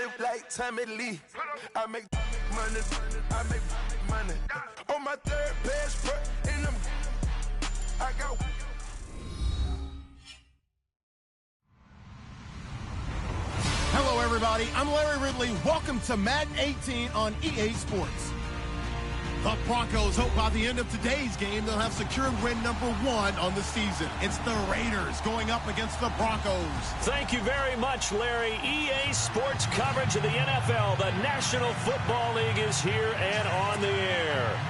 it like Tommy Lee. I make money, I make money. On my third best foot in them, I got. Hello, everybody. I'm Larry Ridley. Welcome to Madden 18 on EA Sports. The Broncos hope by the end of today's game they'll have secured win number 1 on the season. It's the Raiders going up against the Broncos. Thank you very much, Larry. EA Sports coverage of the NFL. The National Football League is here and on the air.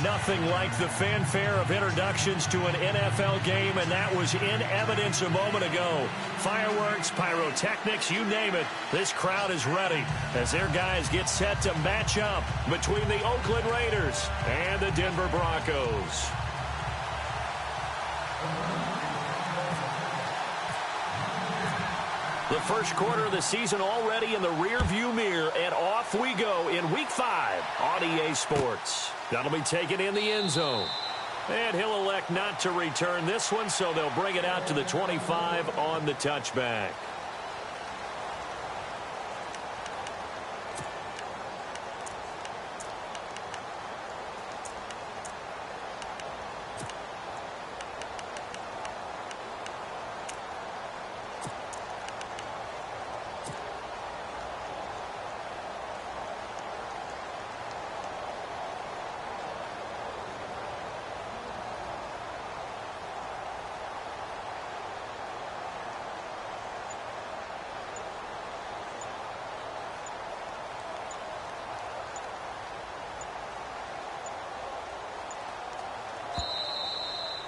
Nothing like the fanfare of introductions to an NFL game, and that was in evidence a moment ago. Fireworks, pyrotechnics, you name it. This crowd is ready as their guys get set to match up between the Oakland Raiders and the Denver Broncos. The first quarter of the season already in the rearview mirror, and off we go in Week 5 on EA Sports. That'll be taken in the end zone. And he'll elect not to return this one, so they'll bring it out to the 25 on the touchback.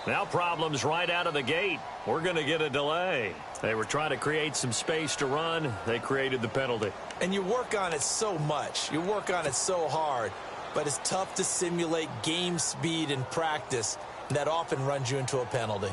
Now problems right out of the gate. We're going to get a delay. They were trying to create some space to run. They created the penalty. And you work on it so much. You work on it so hard. But it's tough to simulate game speed in practice. And that often runs you into a penalty.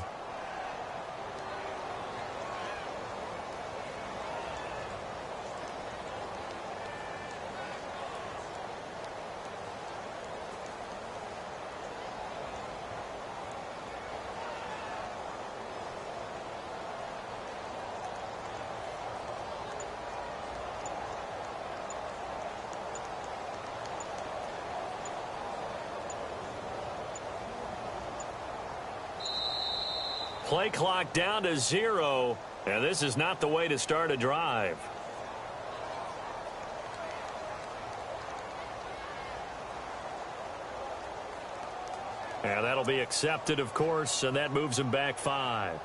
Play clock down to 0, and this is not the way to start a drive. And that'll be accepted, of course, and that moves him back 5.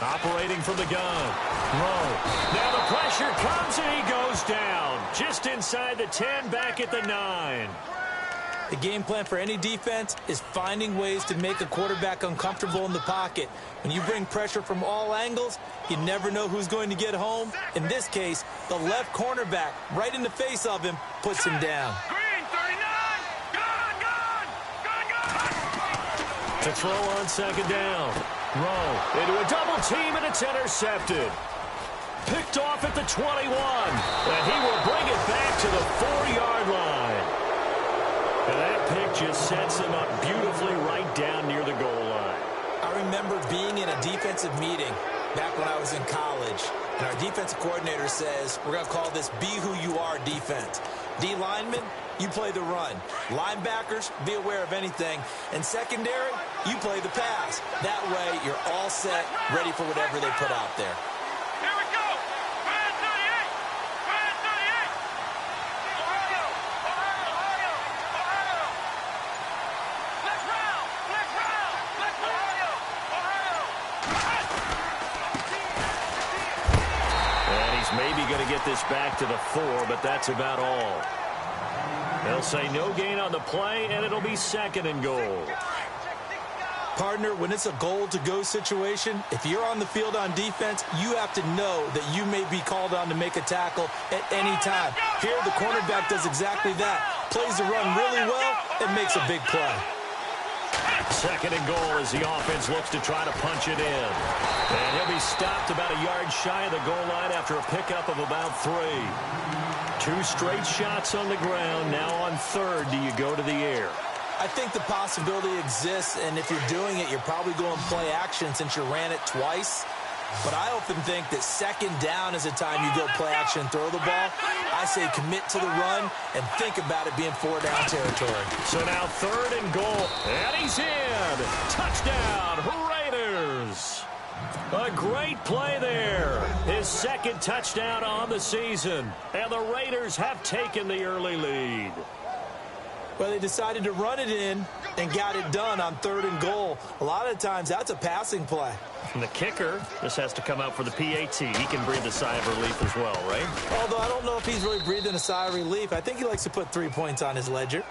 Operating from the gun. Rowe. Now the pressure comes and he goes down. Just inside the 10, back at the 9. The game plan for any defense is finding ways to make a quarterback uncomfortable in the pocket. When you bring pressure from all angles, you never know who's going to get home. In this case, the left cornerback, right in the face of him, puts him down. Green, 39! Gone! To throw on second down. Rowe into a double team, and it's intercepted. Picked off at the 21, and he will bring it back to the 4-yard line. And that pick just sets him up beautifully right down near the goal line. I remember being in a defensive meeting back when I was in college, and our defensive coordinator says, we're going to call this Be Who You Are defense. D linemen, you play the run. Linebackers, be aware of anything. And secondary, you play the pass. That way, you're all set, ready for whatever they put out there. Here we go! Brand 38! Brand 38! Ohio! Ohio! Ohio! Let's round! Let's round! Let's Ohio! Ohio! And he's maybe going to get this back to the 4, but that's about all. They'll say no gain on the play, and it'll be 2nd and goal. Partner, when it's a goal-to-go situation, if you're on the field on defense, you have to know that you may be called on to make a tackle at any time. Here, the cornerback does exactly that. Plays the run really well and makes a big play. 2nd and goal as the offense looks to try to punch it in. And he'll be stopped about a yard shy of the goal line after a pickup of about 3. 2 straight shots on the ground. Now on third, do you go to the air? I think the possibility exists, and if you're doing it, you're probably going play action since you ran it twice. But I often think that second down is the time you go play action and throw the ball. I say commit to the run and think about it being 4-down territory. So now third and goal, and he's in. Touchdown, Raiders. A great play there. His second touchdown on the season. And the Raiders have taken the early lead. Well, they decided to run it in and got it done on third and goal. A lot of times, that's a passing play. And the kicker just has to come out for the PAT. He can breathe a sigh of relief as well, right? Although I don't know if he's really breathing a sigh of relief. I think he likes to put 3 points on his ledger.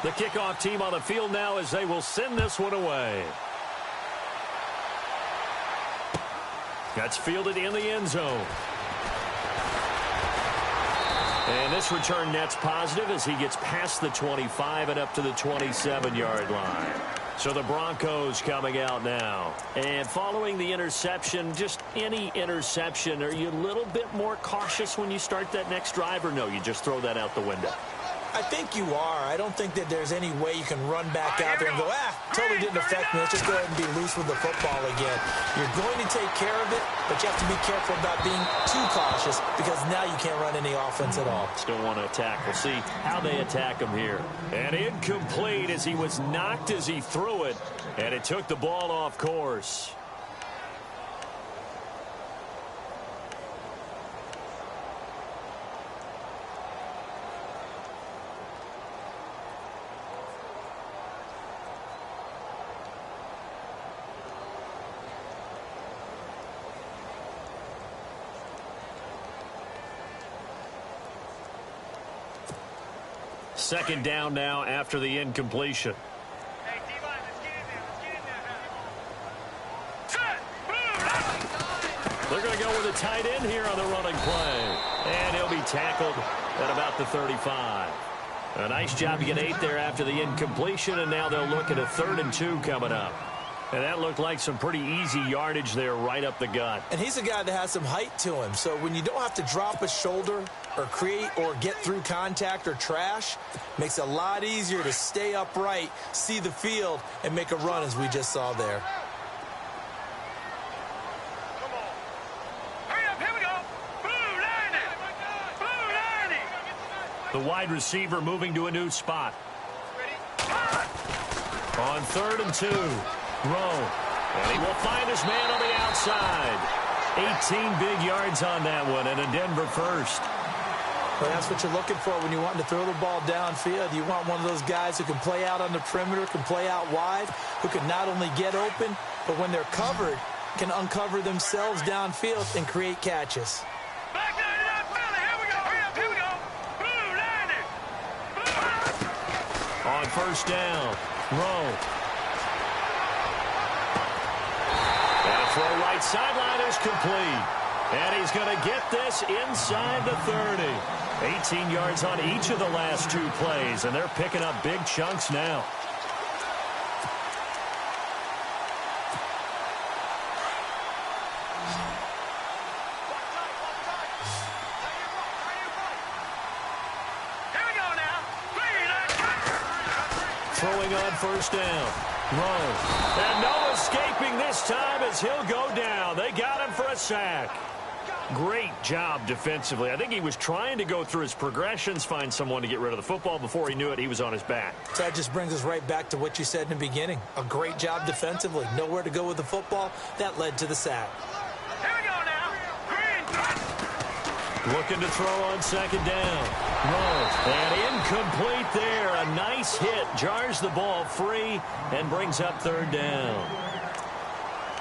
The kickoff team on the field now as they will send this one away. That's fielded in the end zone. And this return net's positive as he gets past the 25 and up to the 27-yard line. So the Broncos coming out now. And following the interception, just any interception, are you a little bit more cautious when you start that next drive, or no, you just throw that out the window? I think you are. I don't think that there's any way you can run back out there and go, totally didn't affect me. Let's just go ahead and be loose with the football again. You're going to take care of it, but you have to be careful about being too cautious because now you can't run any offense at all. Still want to attack. We'll see how they attack him here. And incomplete as he was knocked as he threw it, and it took the ball off course. Second down now after the incompletion. Hey, D-line, let's get in there. Let's get in there. They're going to go with a tight end here on the running play. And he'll be tackled at about the 35. A nice job to get 8 there after the incompletion, and now they'll look at a 3rd and 2 coming up. And that looked like some pretty easy yardage there right up the gut. And he's a guy that has some height to him. So when you don't have to drop a shoulder or create or get through contact or trash, makes it a lot easier to stay upright, see the field, and make a run as we just saw there. Come on. Hurry up, here we go. Blue lining. Blue lining. The wide receiver moving to a new spot. Ready? On 3rd and 2. Rowe. And he will find his man on the outside. 18 big yards on that one, and a Denver first. Well, that's what you're looking for when you want to throw the ball downfield. You want one of those guys who can play out on the perimeter, can play out wide, who can not only get open, but when they're covered, can uncover themselves downfield and create catches. Back down to that belly. Here we go. Hurry up, here we go. Blue lining. Blue. On 1st down, Rowe. And a throw right sideline is complete. And he's going to get this inside the 30. 18 yards on each of the last 2 plays, and they're picking up big chunks now. Here we go now. Throwing on 1st down. Rowe. And no escaping this time as he'll go down. They got him for a sack. Great job defensively. I think he was trying to go through his progressions, find someone to get rid of the football. Before he knew it, he was on his back. So that just brings us right back to what you said in the beginning. A great job defensively. Nowhere to go with the football. That led to the sack. Here we go now. Green. Looking to throw on 2nd down. Rowe. And incomplete there. A nice hit. Jars the ball free and brings up 3rd down.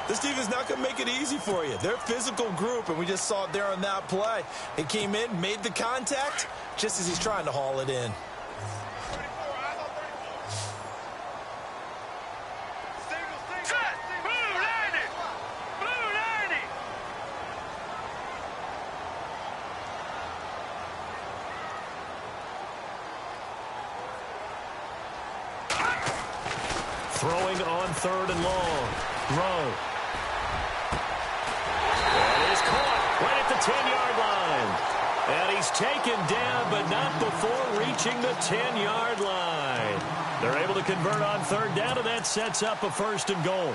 This defense not going to make it easy for you. They're a physical group, and we just saw it there on that play. It came in, made the contact, just as he's trying to haul it in. 34, eyes on 34. Single. Set. Blue lining. Blue lining. Throwing on 3rd and long. Rowe. And is caught right at the 10-yard line. And he's taken down, but not before reaching the 10-yard line. They're able to convert on 3rd down, and that sets up a 1st and goal.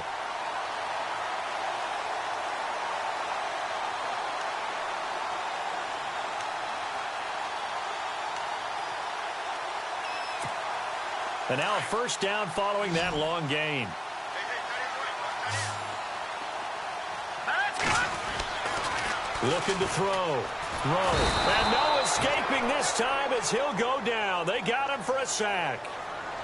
And now a 1st down following that long gain. Looking to throw. Rowe. And no escaping this time as he'll go down. They got him for a sack.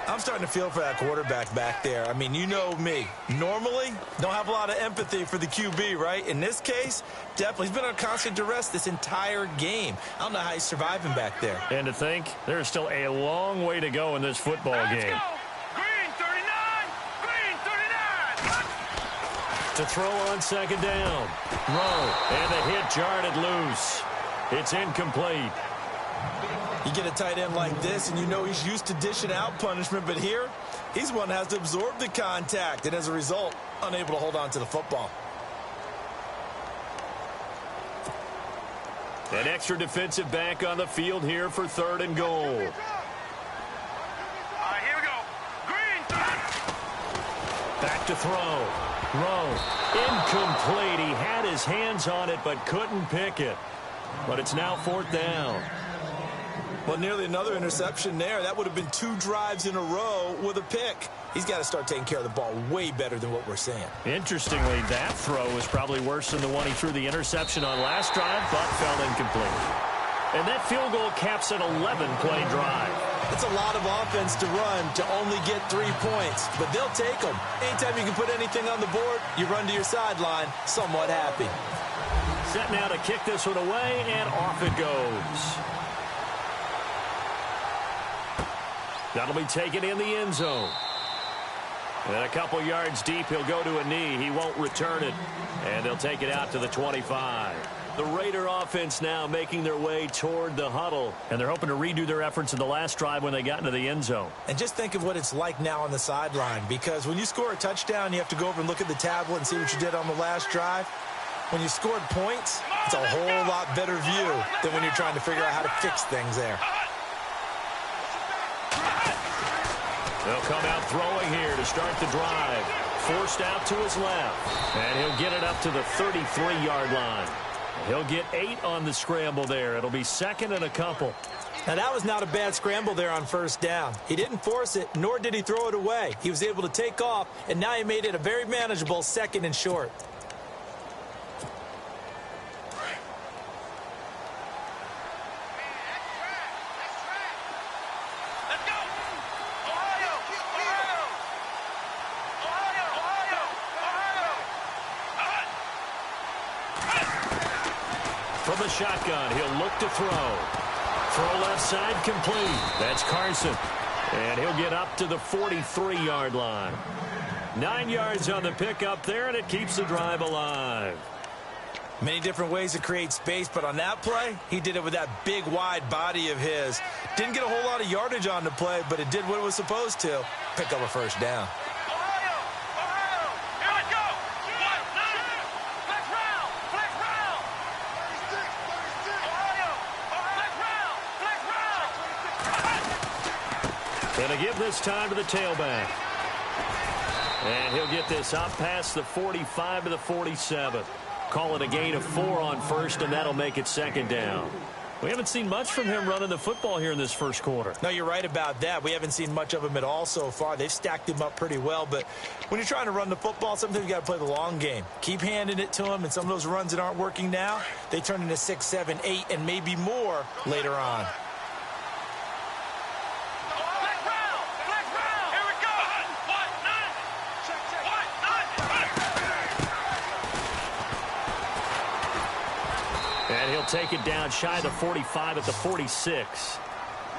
I'm starting to feel for that quarterback back there. I mean, you know me. Normally, don't have a lot of empathy for the QB, right? In this case, definitely. He's been on constant duress this entire game. I don't know how he's surviving back there. And to think, there's still a long way to go in this football game. Green 39! Green 39! To throw on 2nd down. Rowe. And the hit jarred it loose. It's incomplete. You get a tight end like this, and you know he's used to dishing out punishment, but here, he's one that has to absorb the contact, and as a result, unable to hold on to the football. An extra defensive back on the field here for 3rd and goal. All right, here we go. Green 30! Back to throw. Rowe. Incomplete. He had his hands on it, but couldn't pick it. But it's now 4th down. Well, nearly another interception there. That would have been 2 drives in a row with a pick. He's got to start taking care of the ball way better than what we're seeing. Interestingly, that throw was probably worse than the one he threw the interception on last drive, but fell incomplete. And that field goal caps an 11-play drive. It's a lot of offense to run to only get 3 points, but they'll take them. Anytime you can put anything on the board, you run to your sideline somewhat happy. Set now to kick this one away, and off it goes. That'll be taken in the end zone. And a couple yards deep, he'll go to a knee. He won't return it. And they'll take it out to the 25. The Raider offense now making their way toward the huddle. And they're hoping to redo their efforts in the last drive when they got into the end zone. And just think of what it's like now on the sideline. Because when you score a touchdown, you have to go over and look at the tablet and see what you did on the last drive. When you scored points, it's a whole lot better view than when you're trying to figure out how to fix things there. They'll come out throwing here to start the drive. Forced out to his left. And he'll get it up to the 33-yard line. He'll get 8 on the scramble there. It'll be 2nd and a couple. Now, that was not a bad scramble there on 1st down. He didn't force it, nor did he throw it away. He was able to take off, and now he made it a very manageable 2nd and short. From the shotgun, he'll look to throw. Throw left side complete. That's Carson. And he'll get up to the 43-yard line. 9 yards on the pickup there, and it keeps the drive alive. Many different ways to create space, but on that play, he did it with that big, wide body of his. Didn't get a whole lot of yardage on the play, but it did what it was supposed to. Pick up a 1st down. Going to give this time to the tailback. And he'll get this up past the 45 to the 47. Call it a gain of 4 on 1st, and that'll make it 2nd down. We haven't seen much from him running the football here in this first quarter. No, you're right about that. We haven't seen much of him at all so far. They've stacked him up pretty well, but when you're trying to run the football, sometimes you got to play the long game. Keep handing it to him, and some of those runs that aren't working now, they turn into 6, 7, 8, and maybe more later on. And he'll take it down shy of the 45 at the 46.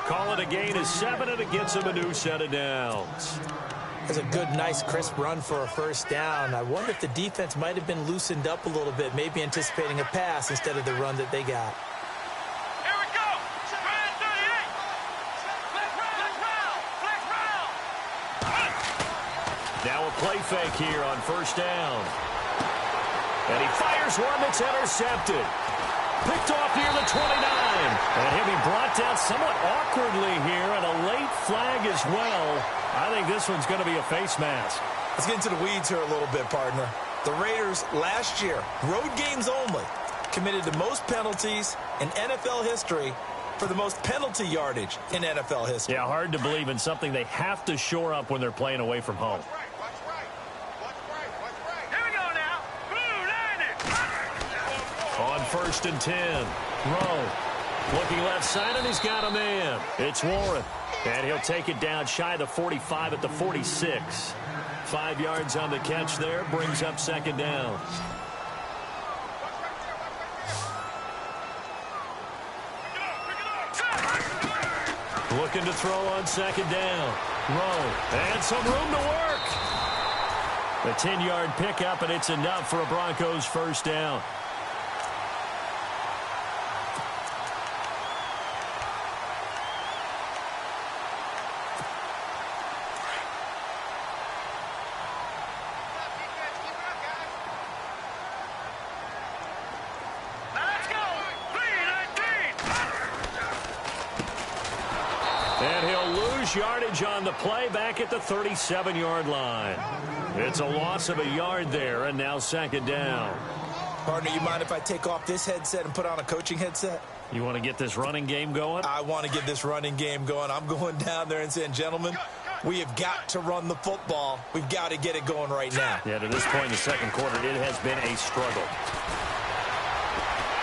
Call it a gain of 7, and it gets him a new set of downs. That's a good, nice, crisp run for a 1st down. I wonder if the defense might have been loosened up a little bit, maybe anticipating a pass instead of the run that they got. Here we go! Brand 38! Flex round! Flex round! Now a play fake here on first down. And he fires one that's intercepted. Picked off near the 29. And he'll be brought down somewhat awkwardly here, and a late flag as well. I think this one's going to be a face mask. Let's get into the weeds here a little bit, partner. The Raiders last year, road games only, committed the most penalties in NFL history for the most penalty yardage in NFL history. Yeah, hard to believe in something they have to shore up when they're playing away from home. Here we go now. Blue line it. On first and 10, Rowe looking left side, and he's got a man. It's Warren, and he'll take it down shy of the 45 at the 46. 5 yards on the catch there, brings up second down. Looking to throw on second down. Rowe, and some room to work. A 10-yard pickup, and it's enough for a Broncos first down. And he'll lose yardage on the play back at the 37-yard line. It's a loss of a yard there, and now second down. Partner, you mind if I take off this headset and put on a coaching headset? You want to get this running game going? I want to get this running game going. I'm going down there and saying, gentlemen, we have got to run the football. We've got to get it going right now. Yeah, to this point in the second quarter, it has been a struggle.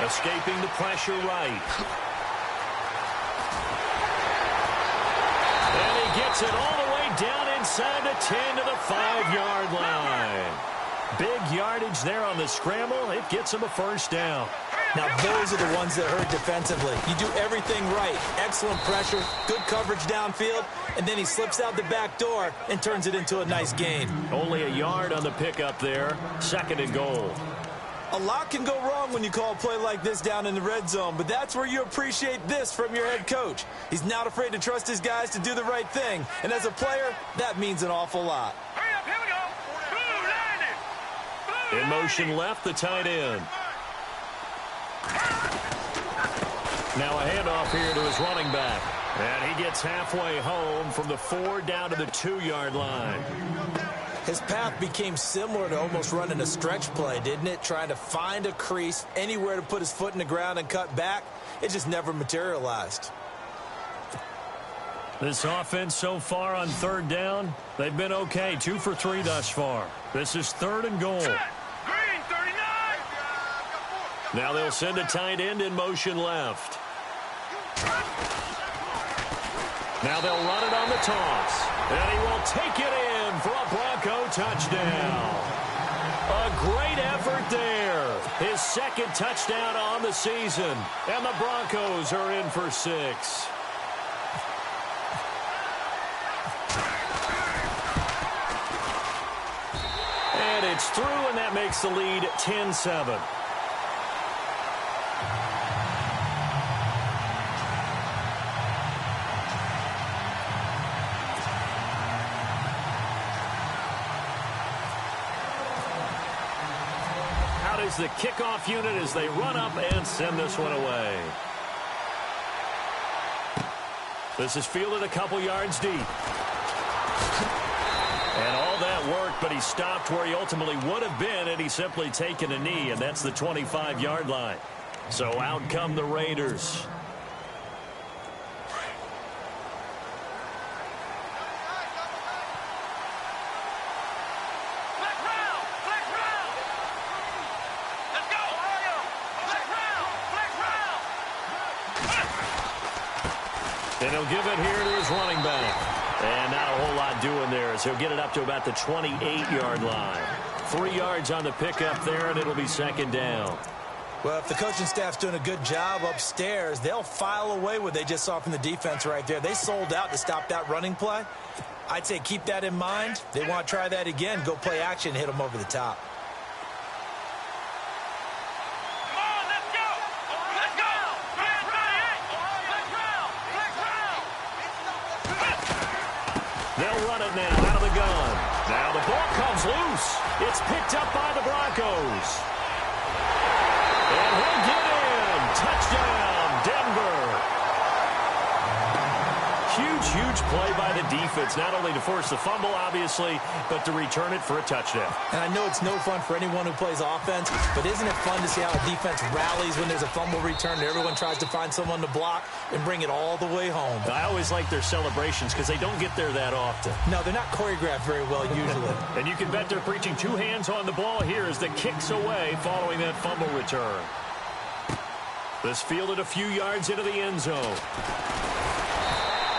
Escaping the pressure right. And he gets it all the way down inside the 10 to the 5-yard line. Big yardage there on the scramble. It gets him a first down. Now, those are the ones that hurt defensively. You do everything right. Excellent pressure, good coverage downfield, and then he slips out the back door and turns it into a nice gain. Only a yard on the pickup there. Second and goal. A lot can go wrong when you call a play like this down in the red zone, but that's where you appreciate this from your head coach. He's not afraid to trust his guys to do the right thing, and as a player, that means an awful lot. Hurry up, here we go. Blue line it. Blue In motion left, the tight end. Now a handoff here to his running back. And he gets halfway home from the 4 down to the 2-yard line. His path became similar to almost running a stretch play, didn't it? Trying to find a crease, anywhere to put his foot in the ground and cut back. It just never materialized. This offense so far on third down, they've been okay. 2 for 3 thus far. This is third and goal. Green 39. Now they'll send a tight end in motion left. Now they'll run it on the toss. And he will take it in for a Bronco touchdown. A great effort there. His second touchdown on the season. And the Broncos are in for 6. And it's through, and that makes the lead 10-7. The kickoff unit as they run up and send this one away. This is fielded a couple yards deep. And all that work, but he stopped where he ultimately would have been, and he's simply taken a knee, and that's the 25-yard line. So out come the Raiders. And he'll give it here to his running back. And not a whole lot doing there as he'll get it up to about the 28-yard line. 3 yards on the pickup there, and it'll be second down. Well, if the coaching staff's doing a good job upstairs, they'll file away what they just saw from the defense right there. They sold out to stop that running play. I'd say keep that in mind. They want to try that again, go play action, hit them over the top. They'll run it now out of the gun. Now the ball comes loose. It's picked up by the Broncos. And he'll get in. Touchdown, Denver. Huge play by the defense, not only to force the fumble, obviously, but to return it for a touchdown. And I know it's no fun for anyone who plays offense, but isn't it fun to see how a defense rallies when there's a fumble return and everyone tries to find someone to block and bring it all the way home? I always like their celebrations because they don't get there that often. No, they're not choreographed very well usually. And you can bet they're preaching 2 hands on the ball here as the kick's away following that fumble return. This fielded a few yards into the end zone.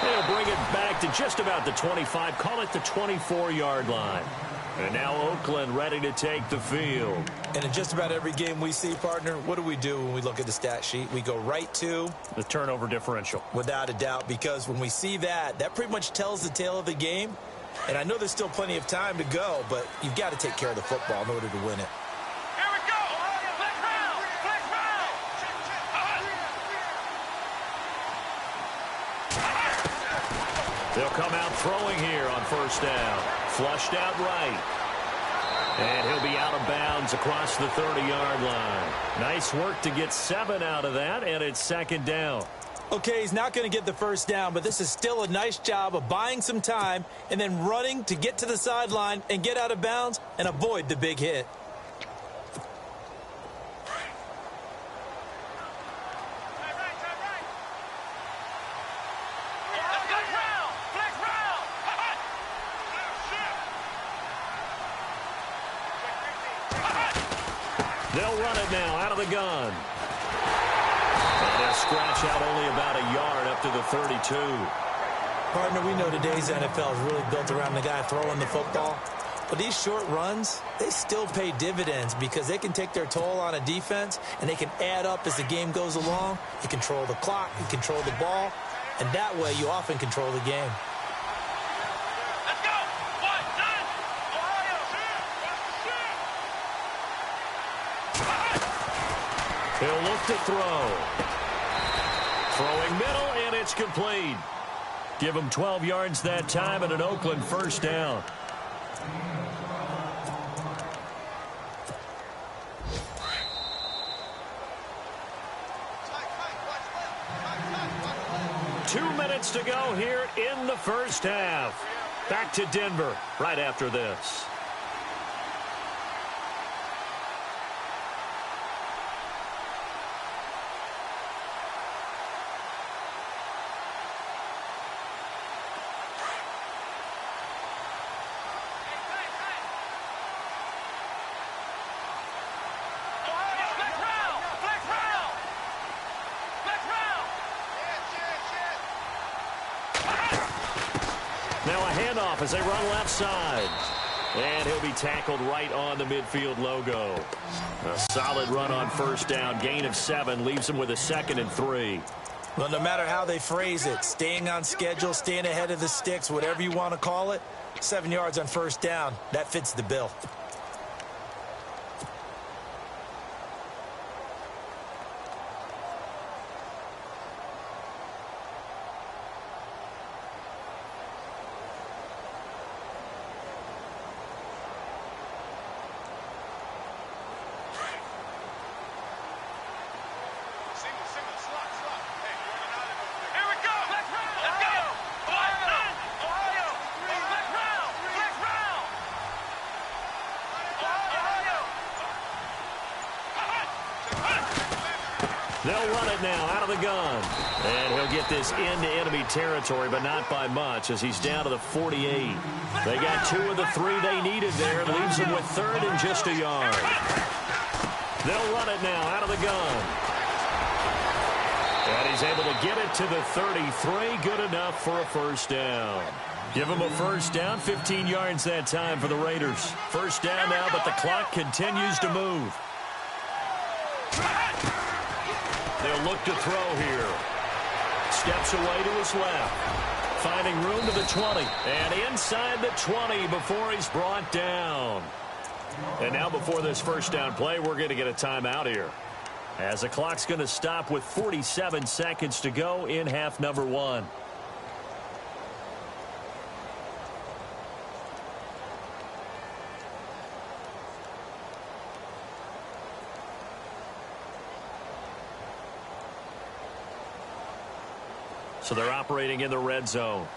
They'll bring it back to just about the 25, call it the 24-yard line. And now Oakland ready to take the field. And in just about every game we see, partner, what do when we look at the stat sheet? We go right to the turnover differential. Without a doubt, because when we see that pretty much tells the tale of the game. And I know there's still plenty of time to go, but you've got to take care of the football in order to win it. They'll come out throwing here on first down. Flushed out right. And he'll be out of bounds across the 30-yard line. Nice work to get 7 out of that, and it's second down. Okay, he's not going to get the first down, but this is still a nice job of buying some time and then running to get to the sideline and get out of bounds and avoid the big hit. They'll run it now out of the gun. And they'll scratch out only about a yard up to the 32. Partner, we know today's NFL is really built around the guy throwing the football. But these short runs, they still pay dividends because they can take their toll on a defense and they can add up as the game goes along. You control the clock, you control the ball, and that way you often control the game. He'll look to throw. Throwing middle, and it's complete. Give him 12 yards that time and an Oakland first down. Two minutes to go here in the first half. Back to Denver right after this. Now a handoff as they run left side. And he'll be tackled right on the midfield logo. A solid run on first down. Gain of 7 leaves him with a 2nd and 3. Well, no matter how they phrase it, staying on schedule, staying ahead of the sticks, whatever you want to call it, 7 yards on first down, that fits the bill. They'll run it now out of the gun. And he'll get this into enemy territory, but not by much as he's down to the 48. They got 2 of the 3 they needed there. It leaves them with 3rd and just a yard. They'll run it now out of the gun. And he's able to get it to the 33. Good enough for a first down. Give him a first down, 15 yards that time for the Raiders. First down now, but the clock continues to move. They'll look to throw here. Steps away to his left. Finding room to the 20. And inside the 20 before he's brought down. And now before this first down play, we're going to get a timeout here. As the clock's going to stop with 47 seconds to go in half number 1. So they're operating in the red zone.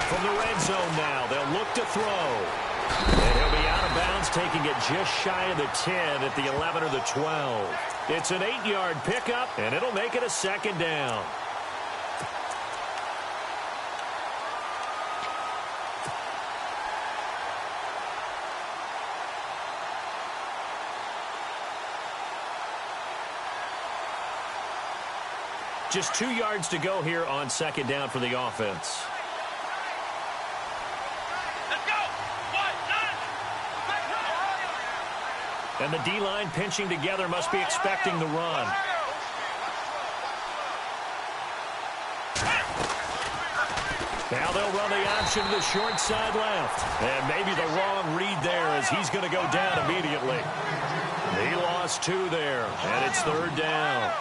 From the red zone now, they'll look to throw. And he'll be out of bounds, taking it just shy of the 10 at the 11 or the 12. It's an 8-yard pickup, and it'll make it a second down. Just 2 yards to go here on second down for the offense. And the D-line pinching together, must be expecting the run. Now they'll run the option to the short side left. And maybe the wrong read there as he's going to go down immediately. He lost 2 there, and it's third down.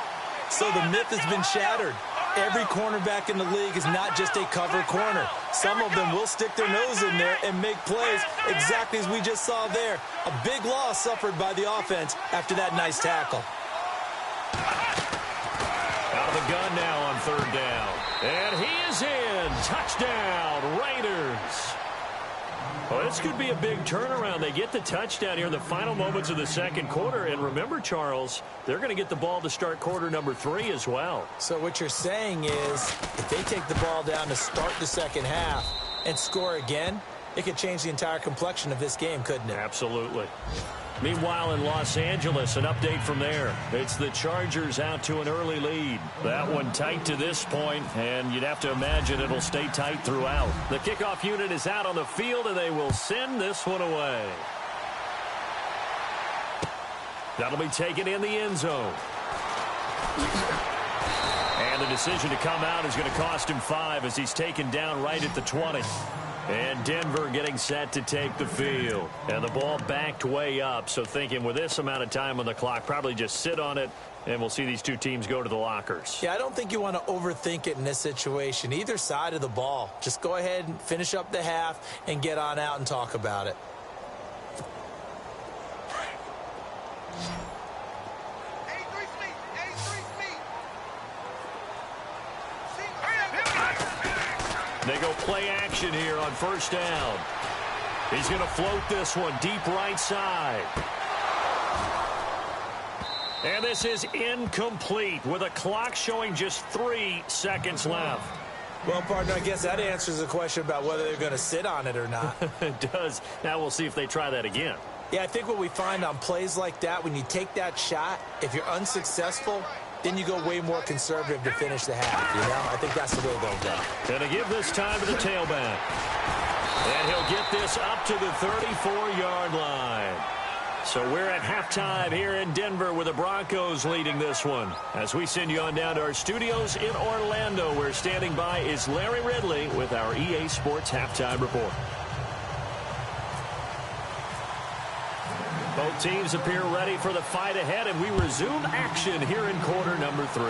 So the myth has been shattered. Every cornerback in the league is not just a cover corner. Some of them will stick their nose in there and make plays exactly as we just saw there. A big loss suffered by the offense after that nice tackle. Out of the gun now on third down. And he is in. Touchdown, Raiders. Well, this could be a big turnaround. They get the touchdown here in the final moments of the second quarter. And remember, Charles, they're going to get the ball to start quarter number 3 as well. So what you're saying is if they take the ball down to start the second half and score again, it could change the entire complexion of this game, couldn't it? Absolutely. Meanwhile, in Los Angeles, an update from there. It's the Chargers out to an early lead. That one tight to this point, and you'd have to imagine it'll stay tight throughout. The kickoff unit is out on the field, and they will send this one away. That'll be taken in the end zone. And the decision to come out is going to cost him 5 as he's taken down right at the 20. And Denver getting set to take the field. And the ball backed way up, so thinking with this amount of time on the clock, probably just sit on it, and we'll see these two teams go to the lockers. Yeah, I don't think you want to overthink it in this situation. Either side of the ball. Just go ahead and finish up the half and get on out and talk about it. They go play action here on first down. He's going to float this one deep right side. And this is incomplete with a clock showing just 3 seconds left. Well, partner, I guess that answers the question about whether they're going to sit on it or not. It does. Now we'll see if they try that again. Yeah, I think what we find on plays like that, when you take that shot, if you're unsuccessful, then you go way more conservative to finish the half, you know? I think that's the way they'll go. Going to give this time to the tailback. And he'll get this up to the 34-yard line. So we're at halftime here in Denver with the Broncos leading this one. As we send you on down to our studios in Orlando, where standing by is Larry Ridley with our EA Sports Halftime Report. Both teams appear ready for the fight ahead, and we resume action here in quarter number 3.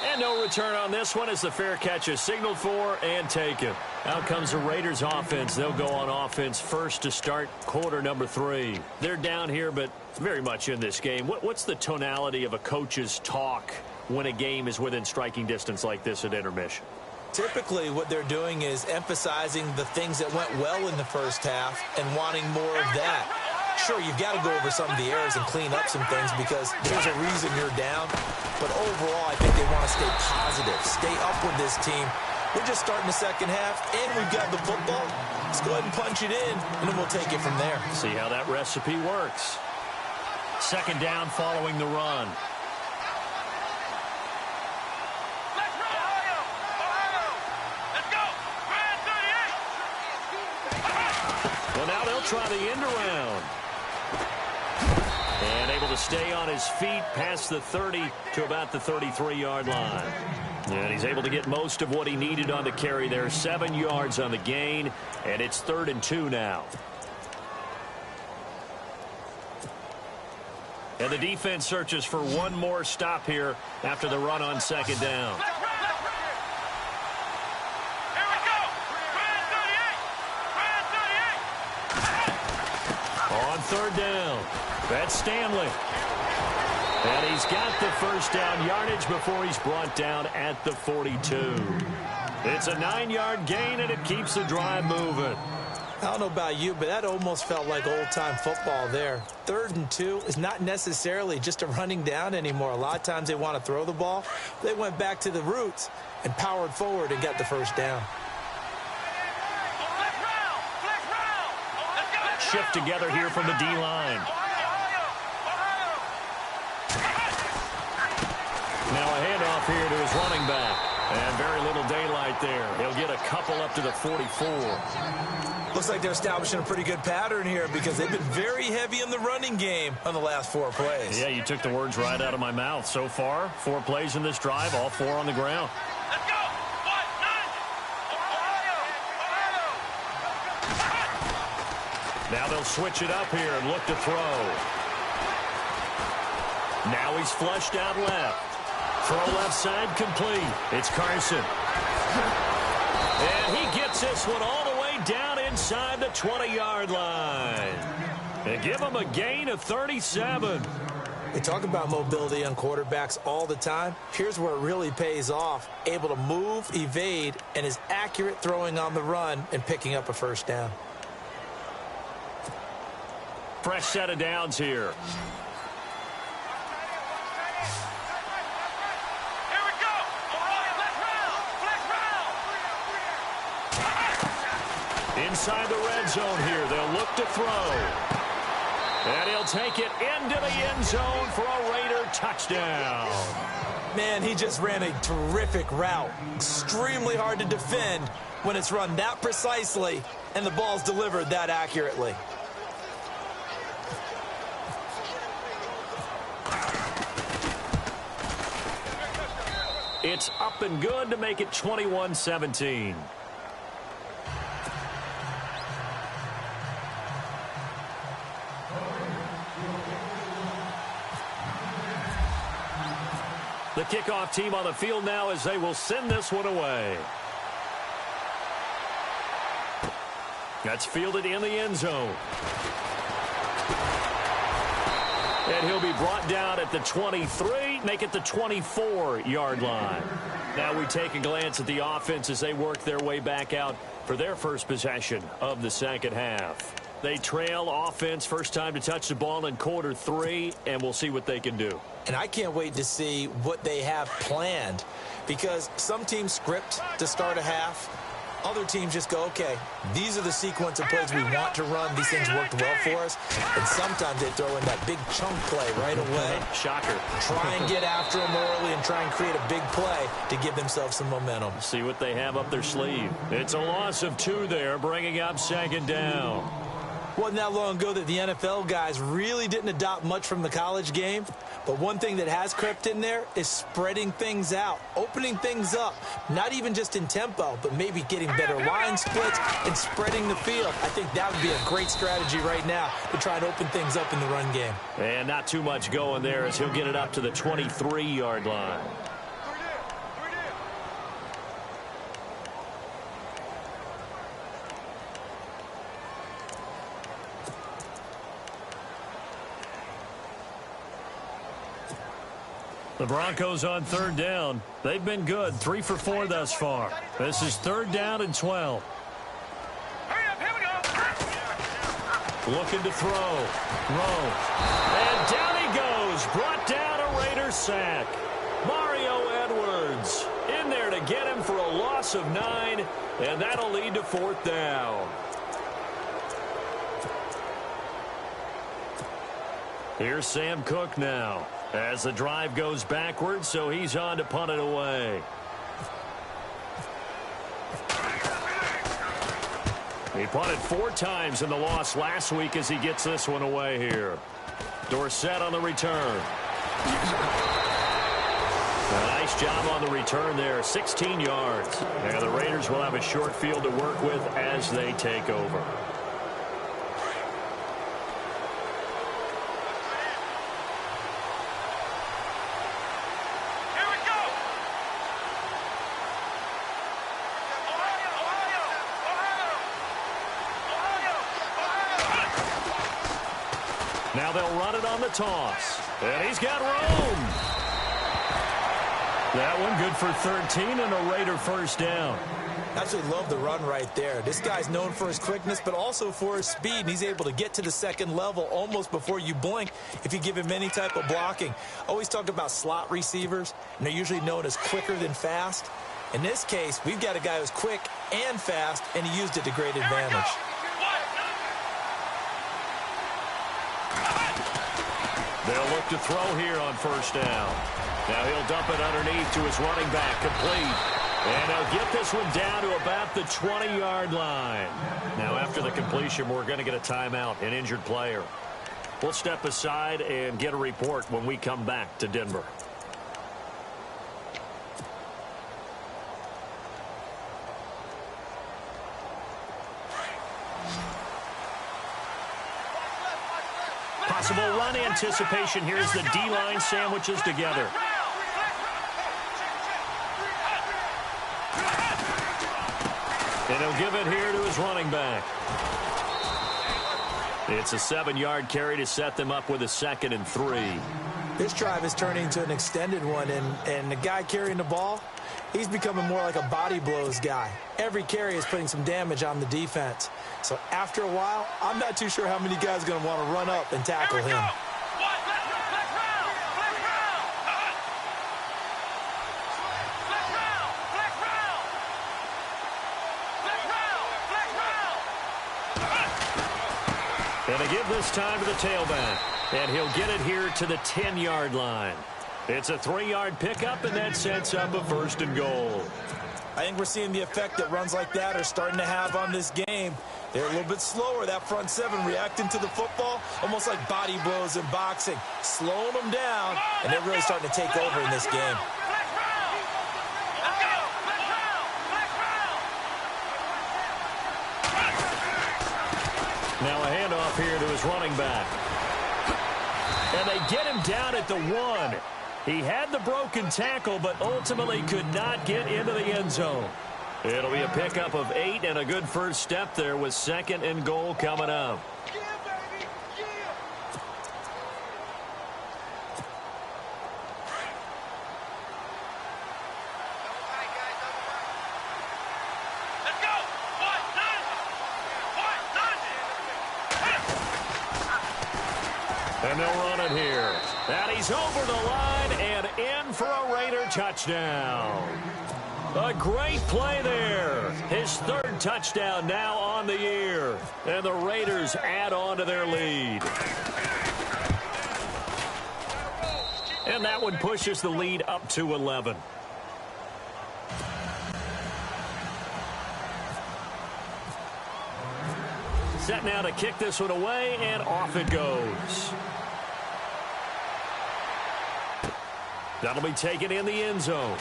And no return on this one as the fair catch is signaled for and taken. Out comes the Raiders offense. They'll go on offense first to start quarter number 3. They're down here, but very much in this game. What's the tonality of a coach's talk when a game is within striking distance like this at intermission? Typically, what they're doing is emphasizing the things that went well in the first half and wanting more of that. Sure, you've got to go over some of the errors and clean up some things because there's a reason you're down. But overall, I think they want to stay positive, stay up with this team. We're just starting the second half, and we've got the football. Let's go ahead and punch it in, and then we'll take it from there. See how that recipe works. Second down following the run. Well, now they'll try the end around. And able to stay on his feet past the 30 to about the 33-yard line. And he's able to get most of what he needed on the carry there. 7 yards on the gain, and it's 3rd and 2 now. And the defense searches for one more stop here after the run on second down. Here we go! third down. That's Stanley. And he's got the first down yardage before he's brought down at the 42. It's a 9-yard gain, and it keeps the drive moving. I don't know about you, but that almost felt like old-time football there. 3rd and 2 is not necessarily just a running down anymore. A lot of times they want to throw the ball. They went back to the roots and powered forward and got the first down. Shift together here from the D-line. Now a handoff here to his running back. And very little daylight there. He'll get a couple up to the 44. Looks like they're establishing a pretty good pattern here because they've been very heavy in the running game on the last 4 plays. Yeah, you took the words right out of my mouth. So far, 4 plays in this drive, all 4 on the ground. Let's go! Now they'll switch it up here and look to throw. Now he's flushed out left. Throw left side complete. It's Carson. And he gets this one all the way down inside the 20-yard line. And give him a gain of 37. They talk about mobility on quarterbacks all the time. Here's where it really pays off. Able to move, evade, and is accurate throwing on the run and picking up a first down. Fresh set of downs here. Inside the red zone here, they'll look to throw. And he'll take it into the end zone for a Raider touchdown. Man, he just ran a terrific route. Extremely hard to defend when it's run that precisely and the ball's delivered that accurately. It's up and good to make it 21-17. The kickoff team on the field now as they will send this one away. That's fielded in the end zone. And he'll be brought down at the 23, make it the 24-yard line. Now we take a glance at the offense as they work their way back out for their first possession of the second half. They trail offense, first time to touch the ball in quarter 3, and we'll see what they can do. And I can't wait to see what they have planned, because some teams script to start a half. Other teams just go, okay, these are the sequence of plays we want to run. These things worked well for us. And sometimes they throw in that big chunk play right away. Shocker. Try and get after them early and try and create a big play to give themselves some momentum. See what they have up their sleeve. It's a loss of 2 there, bringing up second down. Wasn't that long ago that the NFL guys really didn't adopt much from the college game. But one thing that has crept in there is spreading things out, opening things up, not even just in tempo, but maybe getting better line splits and spreading the field. I think that would be a great strategy right now to try and open things up in the run game. And not too much going there as he'll get it up to the 23-yard line. The Broncos on third down. They've been good, 3 for 4 thus far. This is 3rd down and 12. Hurry up, here we go. Looking to throw. And down he goes. Brought down a Raider sack. Mario Edwards in there to get him for a loss of 9, and that'll lead to 4th down. Here's Sam Cook now as the drive goes backwards, so he's on to punt it away. He punted 4 times in the loss last week as he gets this one away here. Dorsett on the return. A nice job on the return there, 16 yards. And the Raiders will have a short field to work with as they take over. Now they'll run it on the toss. And he's got room. That one good for 13 and a Raider first down. Absolutely love the run right there. This guy's known for his quickness, but also for his speed. And he's able to get to the second level almost before you blink if you give him any type of blocking. Always talk about slot receivers, and they're usually known as quicker than fast. In this case, we've got a guy who's quick and fast, and he used it to great advantage. They'll look to throw here on first down. Now he'll dump it underneath to his running back, complete. And they'll get this one down to about the 20-yard line. Now after the completion, we're going to get a timeout, an injured player. We'll step aside and get a report when we come back to Denver. Possible run anticipation here as the D-line sandwiches together. And he'll give it here to his running back. It's a 7-yard carry to set them up with a 2nd and 3. This drive is turning into an extended one, and the guy carrying the ball, he's becoming more like a body blows guy. Every carry is putting some damage on the defense. So after a while, I'm not too sure how many guys are going to want to run up and tackle him. And they give this time to the tailback. And he'll get it here to the 10-yard line. It's a 3-yard pickup, and that sets up a 1st and goal. I think we're seeing the effect that runs like that are starting to have on this game. They're a little bit slower, that front 7, reacting to the football, almost like body blows in boxing, slowing them down, and they're really starting to take over in this game. Now a handoff here to his running back. And they get him down at the 1. He had the broken tackle, but ultimately could not get into the end zone. It'll be a pickup of 8 and a good first step there with 2nd and goal coming up. And they'll run it here. And he's over the line and in for a Raider touchdown. A great play there. His 3rd touchdown now on the year. And the Raiders add on to their lead. And that one pushes the lead up to 11. Set now to kick this one away, and off it goes. That'll be taken in the end zone.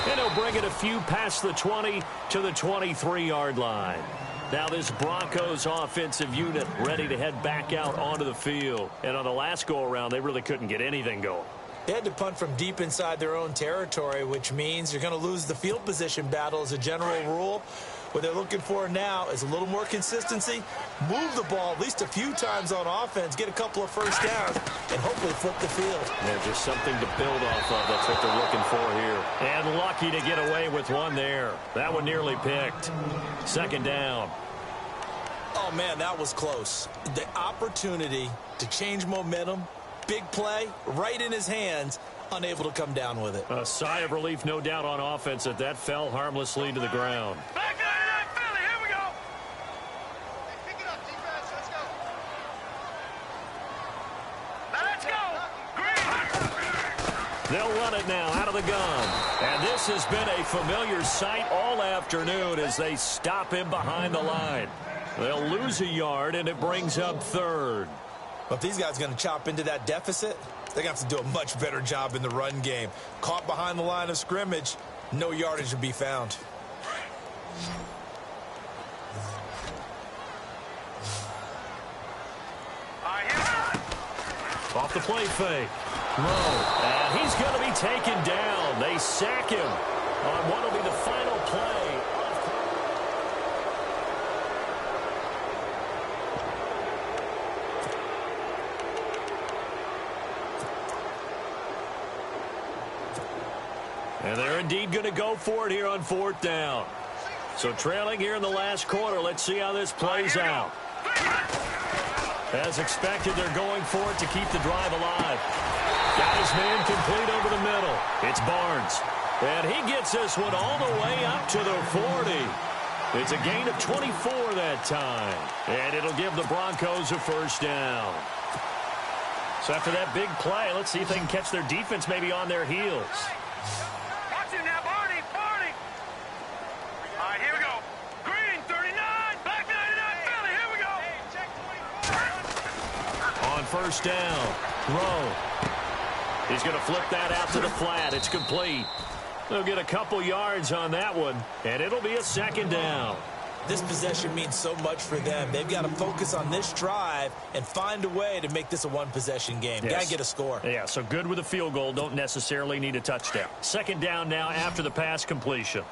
And he'll bring it a few past the 20 to the 23-yard line. Now this Broncos offensive unit ready to head back out onto the field. And on the last go-around, they really couldn't get anything going. They had to punt from deep inside their own territory, which means you're going to lose the field position battle as a general rule. What they're looking for now is a little more consistency, move the ball at least a few times on offense, get a couple of first downs, and hopefully flip the field. Yeah, just something to build off of. That's what they're looking for here. And lucky to get away with one there. That one nearly picked. 2nd down. Oh, man, that was close. The opportunity to change momentum, big play, right in his hands, unable to come down with it. A sigh of relief, no doubt, on offense that fell harmlessly to the ground. They'll run it now out of the gun. And this has been a familiar sight all afternoon as they stop him behind the line. They'll lose a yard, and it brings up 3rd. But if these guys are going to chop into that deficit, they're going to have to do a much better job in the run game. Caught behind the line of scrimmage, no yardage to be found. Off the play fake. And he's going to be taken down. They sack him on what will be the final play. And they're indeed going to go for it here on 4th down. So trailing here in the last quarter. Let's see how this plays out. As expected, they're going for it to keep the drive alive. Got his man complete over the middle. It's Barnes. And he gets this one all the way up to the 40. It's a gain of 24 that time. And it'll give the Broncos a 1st down. So after that big play, let's see if they can catch their defense maybe on their heels. Watch it now, Barney. All right, here we go. Green, 39. Black 99, Philly. Here we go. On 1st down, Rowe. He's going to flip that out to the flat. It's complete. They'll get a couple yards on that one, and it'll be a 2nd down. This possession means so much for them. They've got to focus on this drive and find a way to make this a one-possession game. Yes. Got to get a score. Yeah, so good with a field goal. Don't necessarily need a touchdown. 2nd down now after the pass completion.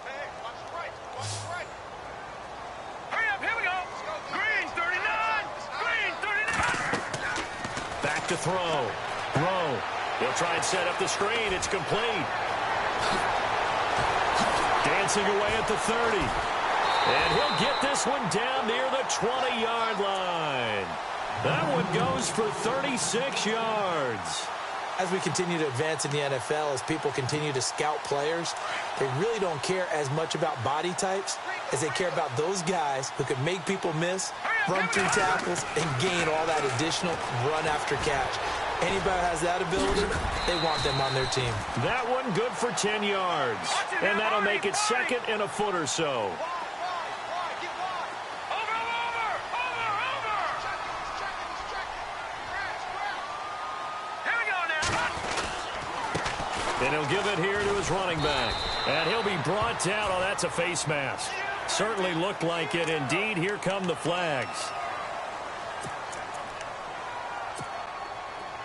Hurry up, here we go. Green, 39. Green, 39. Back to throw. Rowe. He'll try and set up the screen. It's complete. Dancing away at the 30. And he'll get this one down near the 20-yard line. That one goes for 36 yards. As we continue to advance in the NFL, as people continue to scout players, they really don't care as much about body types as they care about those guys who can make people miss, run through tackles, and gain all that additional run after catch. Anybody who has that ability, they want them on their team. That one good for 10 yards. And that'll make it 2nd and a foot or so. And he'll give it here to his running back. And he'll be brought down. Oh, that's a face mask. Certainly looked like it. Indeed, here come the flags.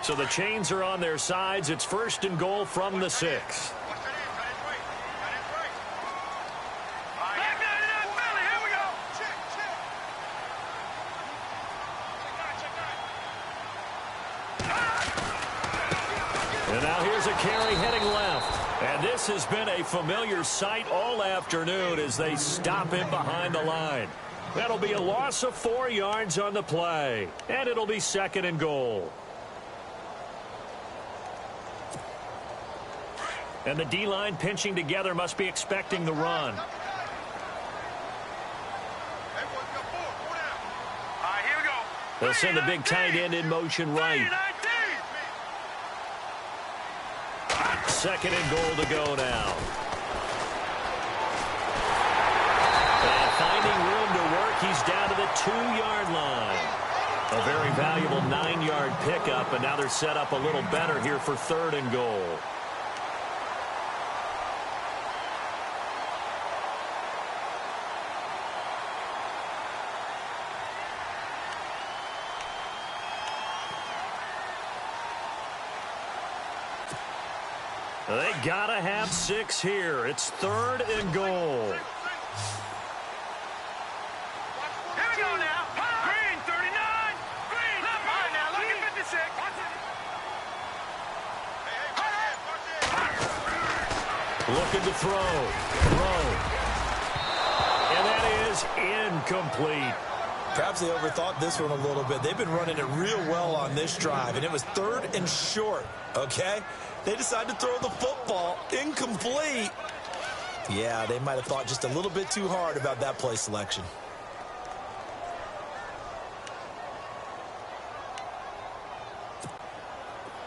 So the chains are on their sides. It's 1st and goal from the 6. And now here's a carry heading left. And this has been a familiar sight all afternoon as they stop him behind the line. That'll be a loss of 4 yards on the play. And it'll be 2nd and goal. And the D-line pinching together must be expecting the run. They'll send the big tight end in motion right. 2nd and goal to go now. And finding room to work, he's down to the 2-yard line. A very valuable 9-yard pickup, and now they're set up a little better here for 3rd and goal. They gotta have 6 here. It's 3rd and goal. Here we go now. Green, 39. Green, left. All right, now, look at 56. Looking to throw. And that is incomplete. Perhaps they overthought this one a little bit. They've been running it real well on this drive, and it was 3rd and short, okay? They decided to throw the football incomplete. Yeah, they might have thought just a little bit too hard about that play selection.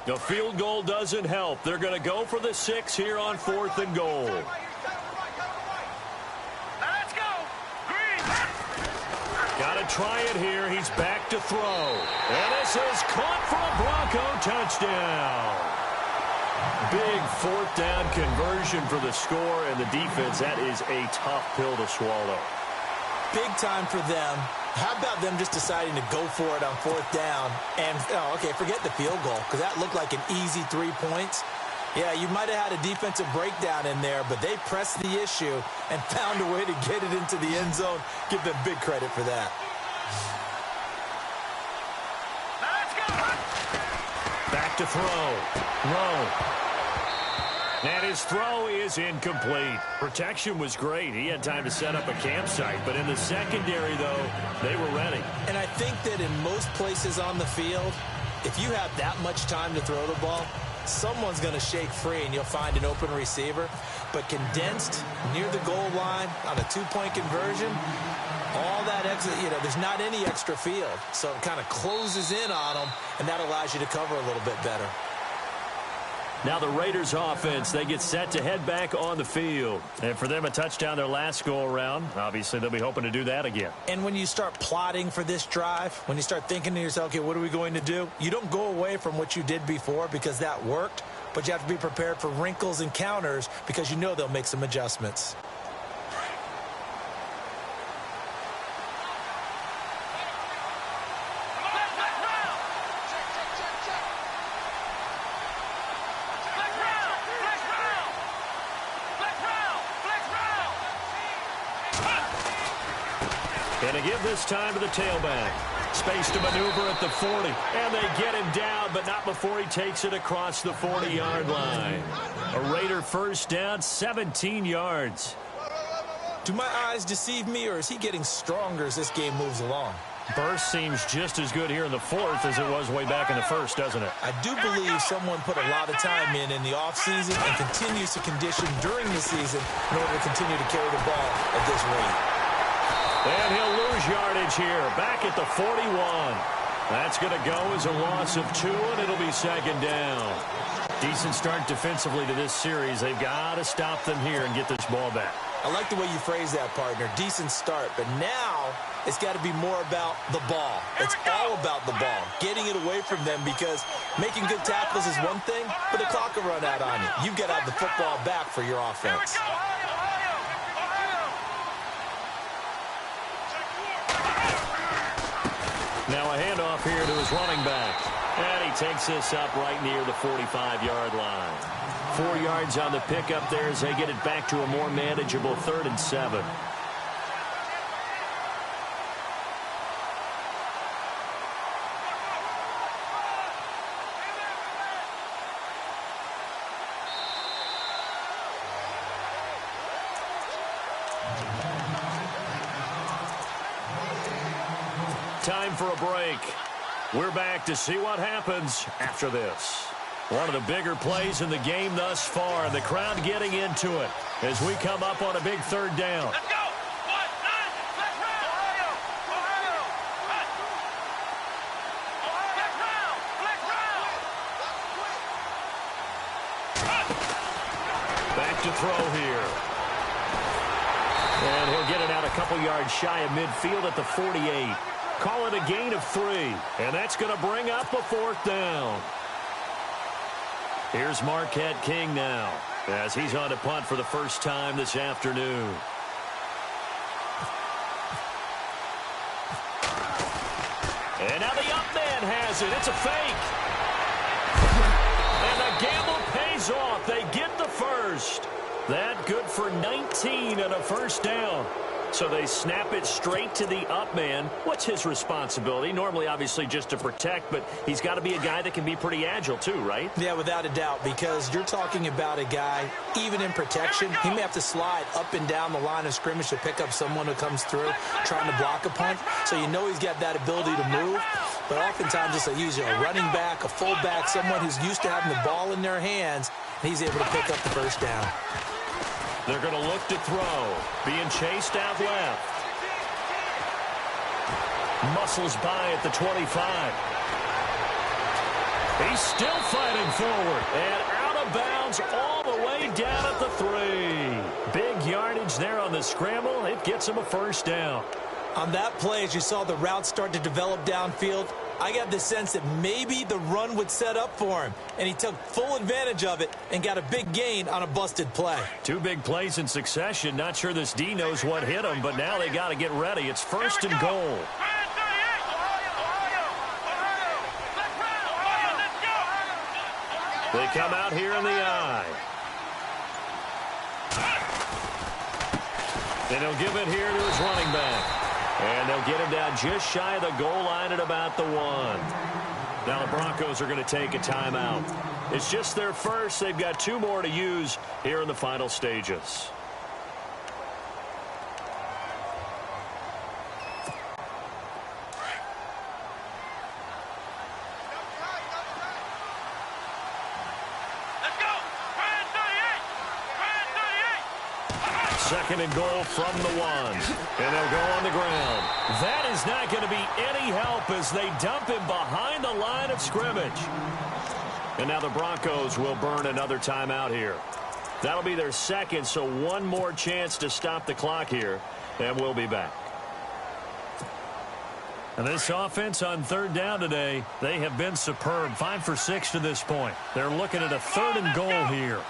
The field goal doesn't help. They're going to go for the 6 here on 4th and goal. Let's go. Green. Got to try it here. He's back to throw. And this is caught for a Bronco touchdown. Big 4th down conversion for the score, and the defense, that is a tough pill to swallow. Big time for them. How about them just deciding to go for it on 4th down? And, okay, forget the field goal, because that looked like an easy 3 points. Yeah, you might have had a defensive breakdown in there, but they pressed the issue and found a way to get it into the end zone. Give them big credit for that. Let's go. Back to throw. Rowe. And his throw is incomplete. Protection was great. He had time to set up a campsite. But in the secondary, though, they were ready. And I think that in most places on the field, if you have that much time to throw the ball, someone's going to shake free and you'll find an open receiver. But condensed near the goal line on a two-point conversion, all that extra, there's not any extra field. So it kind of closes in on them, and that allows you to cover a little bit better. Now the Raiders offense, they get set to head back on the field. And for them, a touchdown their last go-around. Obviously, they'll be hoping to do that again. And when you start plotting for this drive, when you start thinking to yourself, okay, what are we going to do? You don't go away from what you did before because that worked, but you have to be prepared for wrinkles and counters because you know they'll make some adjustments. And to give this time to the tailback. Space to maneuver at the 40. And they get him down, but not before he takes it across the 40-yard line. A Raider first down, 17 yards. Do my eyes deceive me, or is he getting stronger as this game moves along? Burst seems just as good here in the fourth as it was way back in the first, doesn't it? I do believe someone put a lot of time in the offseason and continues to condition during the season in order to continue to carry the ball at this rate. And he'll lose yardage here, back at the 41. That's going to go as a loss of 2, and it'll be second down. Decent start defensively to this series. They've got to stop them here and get this ball back. I like the way you phrase that, partner. Decent start, but now it's got to be more about the ball. It's all about the ball, getting it away from them, because making good tackles is one thing, but the clock will run out on you. You've got to have the football back for your offense. Now a handoff here to his running back. And he takes this up right near the 45-yard line. 4 yards on the pickup there as they get it back to a more manageable 3rd and 7. Time for a break. We're back to see what happens after this. One of the bigger plays in the game thus far, and the crowd getting into it as we come up on a big 3rd down. Let's go! 1, 9, let's round! Ohio! Let's round! Back to throw here. And he'll get it out a couple yards shy of midfield at the 48. Call it a gain of 3, and that's going to bring up a 4th down. Here's Marquette King now as he's on to punt for the first time this afternoon. And now the up man has it. It's a fake. And the gamble pays off. They get the first. That good for 19 and a first down. So they snap it straight to the up man. What's his responsibility? Normally, obviously, just to protect, but he's got to be a guy that can be pretty agile too, right? Yeah, without a doubt, because you're talking about a guy, even in protection, he may have to slide up and down the line of scrimmage to pick up someone who comes through trying to block a punt. So you know he's got that ability to move, but oftentimes it's usually a running back, a fullback, someone who's used to having the ball in their hands, and he's able to pick up the first down. They're going to look to throw. Being chased out left. Muscles by at the 25. He's still fighting forward. And out of bounds all the way down at the 3. Big yardage there on the scramble. It gets him a first down. On that play, as you saw the route start to develop downfield, I got the sense that maybe the run would set up for him, and he took full advantage of it and got a big gain on a busted play. 2 big plays in succession. Not sure this D knows what hit him, but now they got to get ready. It's 1st and goal. They come out here in the I. And he'll give it here to his running back. And they'll get him down just shy of the goal line at about the 1. Now the Broncos are going to take a timeout. It's just their first. They've got 2 more to use here in the final stages. Second and goal from the 1. And they'll go on the ground. That is not going to be any help as they dump him behind the line of scrimmage. And now the Broncos will burn another timeout here. That'll be their second, so 1 more chance to stop the clock here. And we'll be back. And this offense on 3rd down today, they have been superb. 5 for 6 to this point. They're looking at a 3rd and goal here.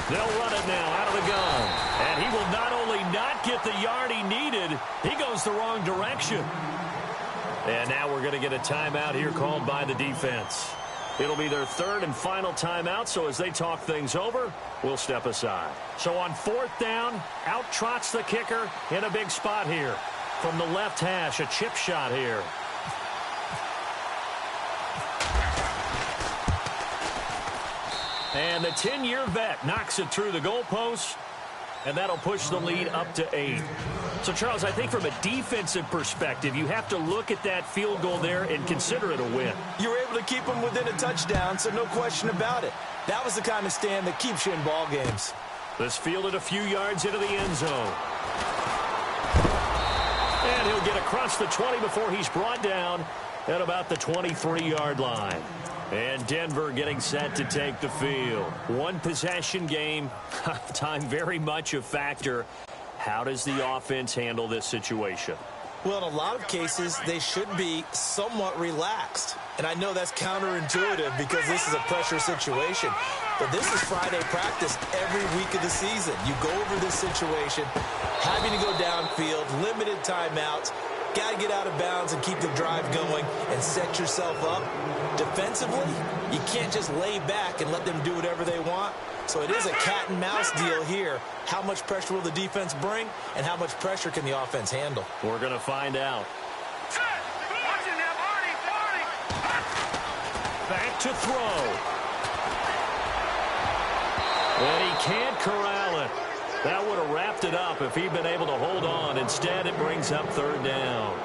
They'll run it now out of the gun. And he will not only not get the yard he needed, he goes the wrong direction. And now we're going to get a timeout here called by the defense. It'll be their 3rd and final timeout, so as they talk things over, we'll step aside. So on 4th down, out trots the kicker in a big spot here. From the left hash, a chip shot here. And the 10-year vet knocks it through the goalpost, and that'll push the lead up to 8. So, Charles, I think from a defensive perspective, you have to look at that field goal there and consider it a win. You were able to keep them within a touchdown, so no question about it. That was the kind of stand that keeps you in ball games. This fielded a few yards into the end zone. And he'll get across the 20 before he's brought down at about the 23-yard line. And Denver getting set to take the field. 1 possession game. Time very much a factor. How does the offense handle this situation? Well, in a lot of cases, they should be somewhat relaxed. And I know that's counterintuitive because this is a pressure situation. But this is Friday practice every week of the season. You go over this situation, having to go downfield, limited timeouts, got to get out of bounds and keep the drive going and set yourself up. Defensively, you can't just lay back and let them do whatever they want. So it is a cat and mouse deal here. How much pressure will the defense bring, and how much pressure can the offense handle? We're going to find out. Back to throw. And he can't corral it. That would have wrapped it up if he'd been able to hold on. Instead, it brings up 3rd down.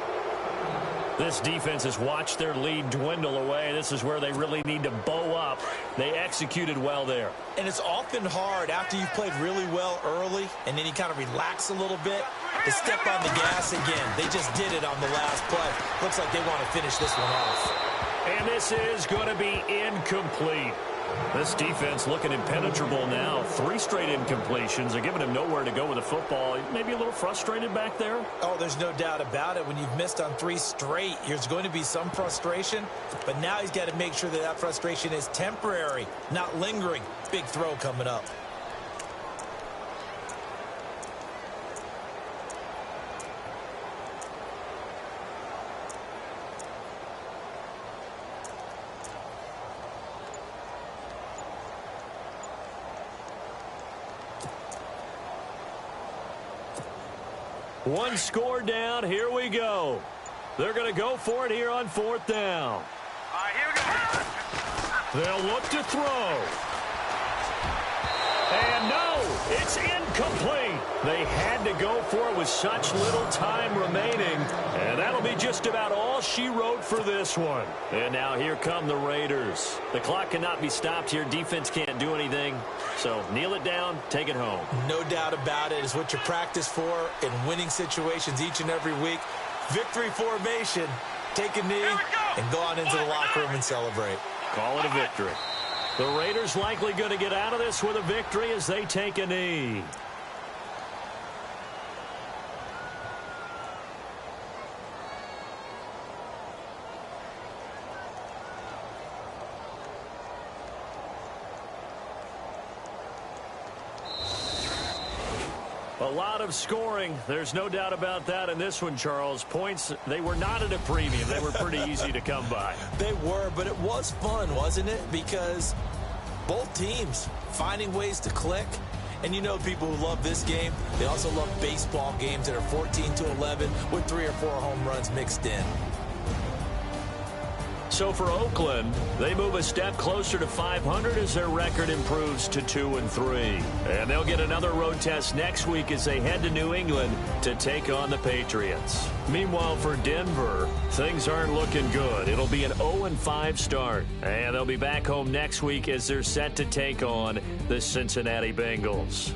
This defense has watched their lead dwindle away. This is where they really need to bow up. They executed well there. And it's often hard after you've played really well early and then you kind of relax a little bit to step on the gas again. They just did it on the last play. Looks like they want to finish this one off. And this is going to be incomplete. This defense looking impenetrable now. 3 straight incompletions. They're giving him nowhere to go with the football. Maybe a little frustrated back there. Oh, there's no doubt about it. When you've missed on 3 straight, there's going to be some frustration. But now he's got to make sure that that frustration is temporary, not lingering. Big throw coming up. One score down. Here we go. They're going to go for it here on 4th down. All right, here we go. They'll look to throw. And no, it's incomplete. They had to go for it with such little time remaining. And that'll be just about all she wrote for this one. And now here come the Raiders. The clock cannot be stopped here. Defense can't do anything. So kneel it down, take it home. No doubt about it. It's what you practice for in winning situations each and every week. Victory formation. Take a knee and go on into the locker room and celebrate. Call it a victory. The Raiders likely going to get out of this with a victory as they take a knee. A lot of scoring. There's no doubt about that in this one, Charles. Points, they were not at a premium. They were pretty easy to come by. They were, but it was fun, wasn't it? Because Both teams finding ways to click. And you know people who love this game, they also love baseball games that are 14-11 with 3 or 4 home runs mixed in. So for Oakland, they move a step closer to 500 as their record improves to 2-3. And they'll get another road test next week as they head to New England to take on the Patriots. Meanwhile, for Denver, things aren't looking good. It'll be an 0-5 start. And they'll be back home next week as they're set to take on the Cincinnati Bengals.